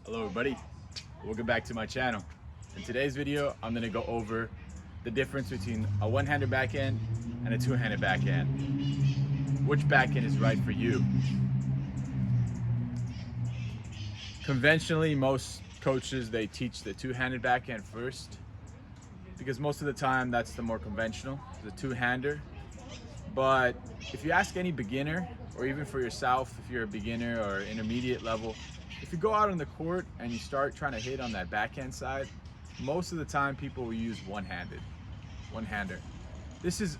Hello everybody, welcome back to my channel. In today's video, I'm going to go over the difference between a one-handed backhand and a two-handed backhand. Which backhand is right for you? Conventionally, most coaches, they teach the two-handed backhand first because most of the time that's the more conventional, the two-hander. But if you ask any beginner, or even for yourself, if you're a beginner or intermediate level, if you go out on the court and you start trying to hit on that backhand side, most of the time people will use one-hander. This is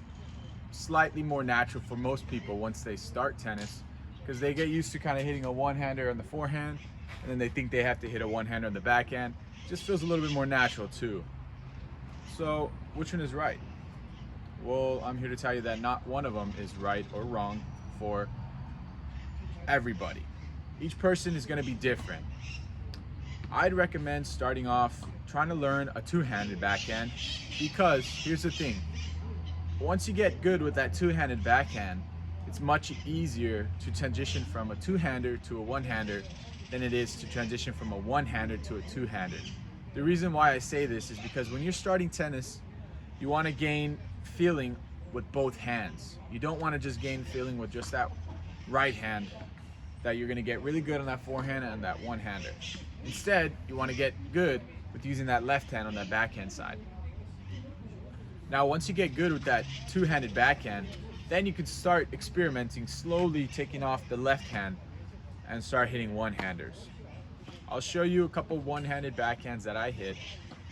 slightly more natural for most people once they start tennis, because they get used to kind of hitting a one-hander on the forehand, and then they think they have to hit a one-hander on the backhand. It just feels a little bit more natural too. So which one is right? Well, I'm here to tell you that not one of them is right or wrong for everybody. Each person is going to be different. I'd recommend starting off trying to learn a two-handed backhand, because here's the thing. Once you get good with that two-handed backhand, it's much easier to transition from a two-hander to a one-hander than it is to transition from a one-hander to a two-hander. The reason why I say this is because when you're starting tennis, you want to gain feeling with both hands. You don't want to just gain feeling with just that right hand, that you're going to get really good on that forehand and that one-hander. Instead, you want to get good with using that left hand on that backhand side. Now, once you get good with that two-handed backhand, then you can start experimenting, slowly taking off the left hand and start hitting one-handers. I'll show you a couple one-handed backhands that I hit.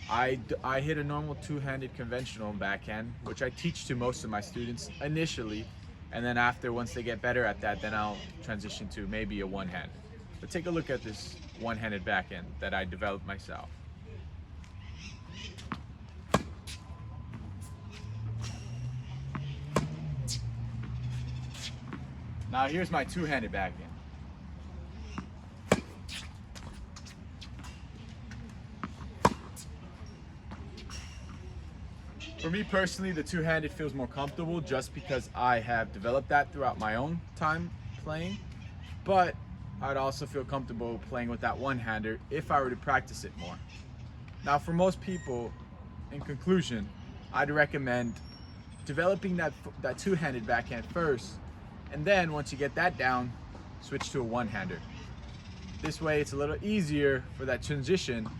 I hit a normal two-handed conventional backhand, which I teach to most of my students initially, and then after, once they get better at that, then I'll transition to maybe a one-hand. But take a look at this one-handed backhand that I developed myself. Now here's my two-handed backhand. For me personally, the two-handed feels more comfortable just because I have developed that throughout my own time playing, but I'd also feel comfortable playing with that one-hander if I were to practice it more. Now for most people, in conclusion, I'd recommend developing that two-handed backhand first, and then once you get that down, switch to a one-hander. This way it's a little easier for that transition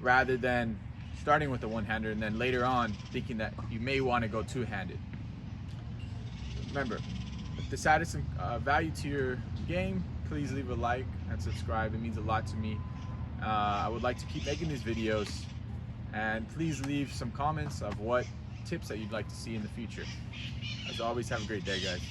rather than starting with a one-hander and then later on thinking that you may want to go two-handed. Remember, if this added some value to your game, please leave a like and subscribe. It means a lot to me. I would like to keep making these videos, and please leave some comments of what tips that you'd like to see in the future. As always, have a great day, guys.